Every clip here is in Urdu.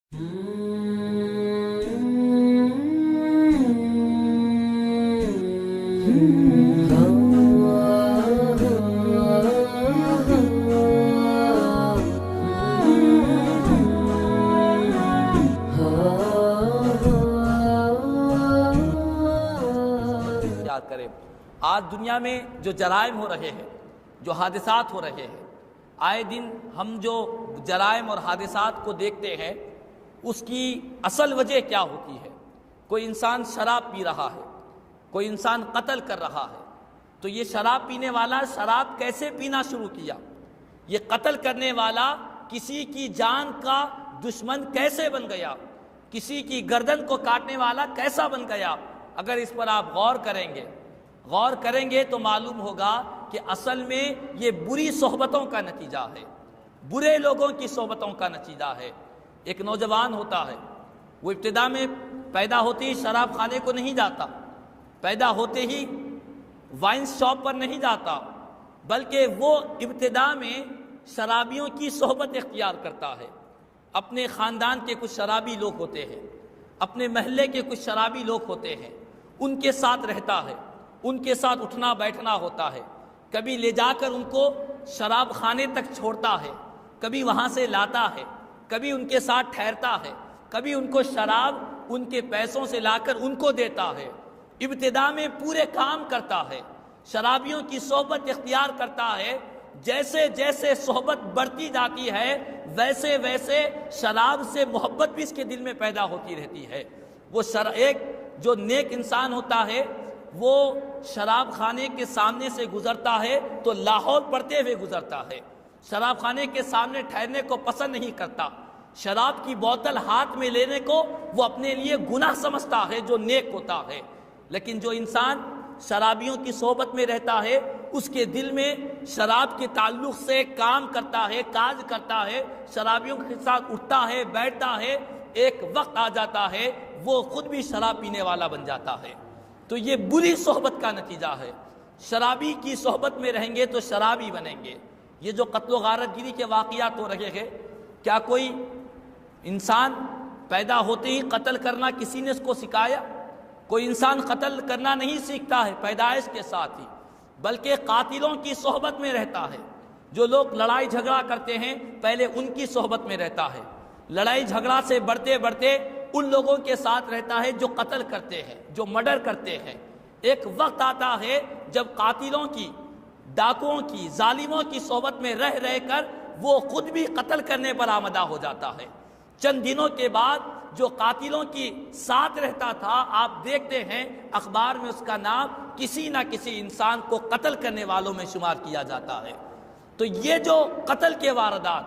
کرے آج دنیا میں جو جرائم ہو رہے ہیں، جو حادثات ہو رہے ہیں، آئے دن ہم جو جرائم اور حادثات کو دیکھتے ہیں، اس کی اصل وجہ کیا ہوتی ہے؟ کوئی انسان شراب پی رہا ہے، کوئی انسان قتل کر رہا ہے، تو یہ شراب پینے والا شراب کیسے پینا شروع کیا؟ یہ قتل کرنے والا کسی کی جان کا دشمن کیسے بن گیا؟ کسی کی گردن کو کاٹنے والا کیسا بن گیا؟ اگر اس پر آپ غور کریں گے تو معلوم ہوگا کہ اصل میں یہ بری صحبتوں کا نتیجہ ہے، برے لوگوں کی صحبتوں کا نتیجہ ہے۔ ایک نوجوان ہوتا ہے، وہ ابتدا میں پیدا ہوتے ہی شراب خانے کو نہیں جاتا، پیدا ہوتے ہی وائن شاپ پر نہیں جاتا، بلکہ وہ ابتدا میں شرابیوں کی صحبت اختیار کرتا ہے۔ اپنے خاندان کے کچھ شرابی لوگ ہوتے ہیں، اپنے محلے کے کچھ شرابی لوگ ہوتے ہیں، ان کے ساتھ رہتا ہے، ان کے ساتھ اٹھنا بیٹھنا ہوتا ہے، کبھی لے جا کر ان کو شراب خانے تک چھوڑتا ہے، کبھی وہاں سے لاتا ہے، کبھی ان کے ساتھ ٹھہرتا ہے، کبھی ان کو شراب ان کے پیسوں سے لا کر ان کو دیتا ہے۔ ابتدا میں پورے کام کرتا ہے، شرابیوں کی صحبت اختیار کرتا ہے۔ جیسے جیسے صحبت بڑھتی جاتی ہے، ویسے ویسے شراب سے محبت بھی اس کے دل میں پیدا ہوتی رہتی ہے۔ وہ ایک جو نیک انسان ہوتا ہے، وہ شراب خانے کے سامنے سے گزرتا ہے تو لاہور پڑھتے ہوئے گزرتا ہے، شراب خانے کے سامنے ٹھہرنے کو پسند نہیں کرتا، شراب کی بوتل ہاتھ میں لینے کو وہ اپنے لیے گناہ سمجھتا ہے جو نیک ہوتا ہے۔ لیکن جو انسان شرابیوں کی صحبت میں رہتا ہے، اس کے دل میں شراب کے تعلق سے کام کرتا ہے، کاج کرتا ہے، شرابیوں کے ساتھ اٹھتا ہے، بیٹھتا ہے، ایک وقت آ جاتا ہے وہ خود بھی شراب پینے والا بن جاتا ہے۔ تو یہ بری صحبت کا نتیجہ ہے۔ شرابی کی صحبت میں رہیں گے تو شرابی بنیں گے۔ یہ جو قتل و غارت گیری کے واقعات ہو رہے ہیں، کیا کوئی انسان پیدا ہوتے ہی قتل کرنا کسی نے اس کو سکھایا؟ کوئی انسان قتل کرنا نہیں سیکھتا ہے پیدائش کے ساتھ ہی، بلکہ قاتلوں کی صحبت میں رہتا ہے۔ جو لوگ لڑائی جھگڑا کرتے ہیں، پہلے ان کی صحبت میں رہتا ہے، لڑائی جھگڑا سے بڑھتے بڑھتے ان لوگوں کے ساتھ رہتا ہے جو قتل کرتے ہیں، جو مرڈر کرتے ہیں۔ ایک وقت آتا ہے جب قاتلوں کی، ڈاکوؤں کی، ظالموں کی صحبت میں رہ کر وہ خود بھی قتل کرنے پر آمادہ ہو جاتا ہے۔ چند دنوں کے بعد جو قاتلوں کی ساتھ رہتا تھا، آپ دیکھتے ہیں اخبار میں اس کا نام کسی نہ کسی انسان کو قتل کرنے والوں میں شمار کیا جاتا ہے۔ تو یہ جو قتل کے واردات،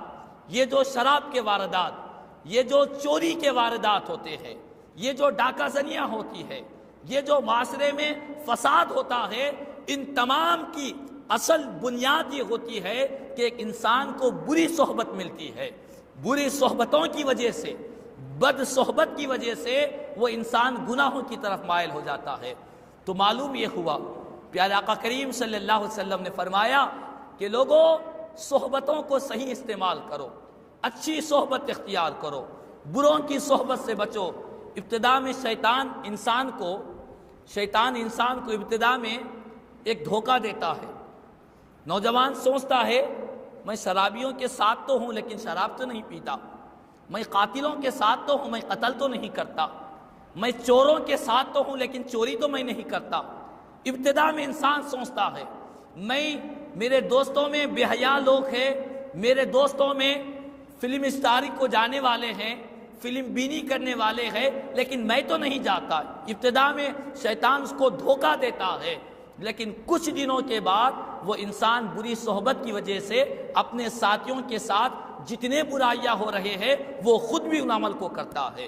یہ جو شراب کے واردات، یہ جو چوری کے واردات ہوتے ہیں، یہ جو ڈاکہ زنیاں ہوتی ہے، یہ جو معاشرے میں فساد ہوتا ہے، ان تمام کی اصل بنیاد یہ ہوتی ہے کہ ایک انسان کو بری صحبت ملتی ہے۔ بری صحبتوں کی وجہ سے، بد صحبت کی وجہ سے وہ انسان گناہوں کی طرف مائل ہو جاتا ہے۔ تو معلوم یہ ہوا، پیارے آقا کریم صلی اللہ علیہ وسلم نے فرمایا کہ لوگوں، صحبتوں کو صحیح استعمال کرو، اچھی صحبت اختیار کرو، بروں کی صحبت سے بچو۔ ابتدا میں شیطان انسان کو ابتدا میں ایک دھوکہ دیتا ہے۔ نوجوان سوچتا ہے میں شرابیوں کے ساتھ تو ہوں لیکن شراب تو نہیں پیتا، میں قاتلوں کے ساتھ تو ہوں، میں قتل تو نہیں کرتا، میں چوروں کے ساتھ تو ہوں لیکن چوری تو میں نہیں کرتا۔ ابتدا میں انسان سوچتا ہے میرے دوستوں میں بے حیا لوگ ہیں، میرے دوستوں میں فلم اسٹاری کو جانے والے ہیں، فلم بینی کرنے والے ہیں، لیکن میں تو نہیں جاتا۔ ابتدا میں شیطان اس کو دھوکہ دیتا ہے، لیکن کچھ دنوں کے بعد وہ انسان بری صحبت کی وجہ سے اپنے ساتھیوں کے ساتھ جتنے برائیاں ہو رہے ہیں وہ خود بھی ان عمل کو کرتا ہے۔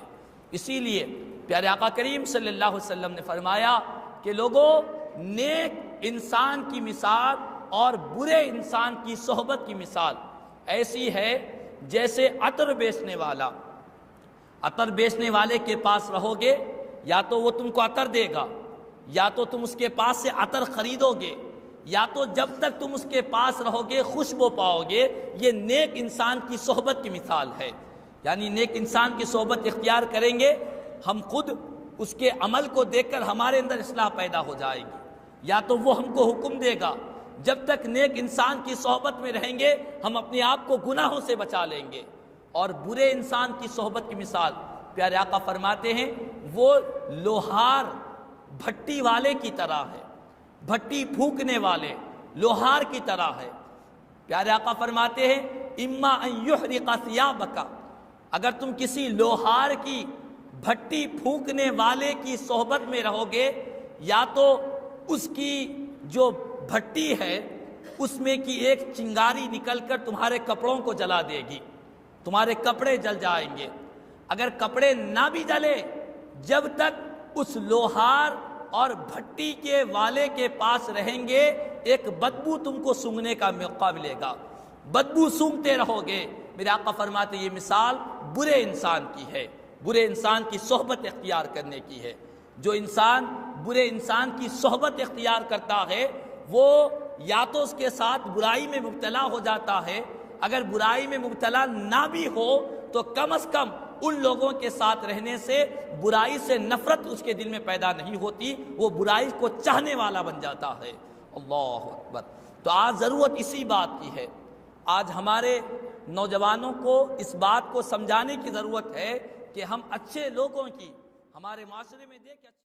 اسی لیے پیارے آقا کریم صلی اللہ علیہ وسلم نے فرمایا کہ لوگوں، نیک انسان کی مثال اور برے انسان کی صحبت کی مثال ایسی ہے جیسے عطر بیچنے والا۔ عطر بیچنے والے کے پاس رہو گے، یا تو وہ تم کو عطر دے گا، یا تو تم اس کے پاس سے عطر خریدو گے، یا تو جب تک تم اس کے پاس رہو گے خوشبو پاؤ گے۔ یہ نیک انسان کی صحبت کی مثال ہے۔ یعنی نیک انسان کی صحبت اختیار کریں گے، ہم خود اس کے عمل کو دیکھ کر ہمارے اندر اصلاح پیدا ہو جائے گی، یا تو وہ ہم کو حکم دے گا۔ جب تک نیک انسان کی صحبت میں رہیں گے ہم اپنے آپ کو گناہوں سے بچا لیں گے۔ اور برے انسان کی صحبت کی مثال پیارے آقا فرماتے ہیں وہ لوہار بھٹی والے کی طرح ہے، بھٹی پھونکنے والے لوہار کی طرح ہے۔ پیارے آقا فرماتے ہیں اما ان یحرق ثیابک، اگر تم کسی لوہار کی بھٹی پھونکنے والے کی صحبت میں رہو گے، یا تو اس کی جو بھٹی ہے اس میں کی ایک چنگاری نکل کر تمہارے کپڑوں کو جلا دے گی، تمہارے کپڑے جل جائیں گے۔ اگر کپڑے نہ بھی جلے، جب تک اس لوہار اور بھٹی کے والے کے پاس رہیں گے ایک بدبو تم کو سونگھنے کا موقع ملے گا، بدبو سونگھتے رہو گے۔ میرے آقا فرماتے یہ مثال برے انسان کی ہے، برے انسان کی صحبت اختیار کرنے کی ہے۔ جو انسان برے انسان کی صحبت اختیار کرتا ہے وہ یا تو اس کے ساتھ برائی میں مبتلا ہو جاتا ہے، اگر برائی میں مبتلا نہ بھی ہو تو کم از کم ان لوگوں کے ساتھ رہنے سے برائی سے نفرت اس کے دل میں پیدا نہیں ہوتی، وہ برائی کو چاہنے والا بن جاتا ہے۔ اللہ اکبر۔ تو آج ضرورت اسی بات کی ہے، آج ہمارے نوجوانوں کو اس بات کو سمجھانے کی ضرورت ہے کہ ہم اچھے لوگوں کی ہمارے معاشرے میں دیکھیں۔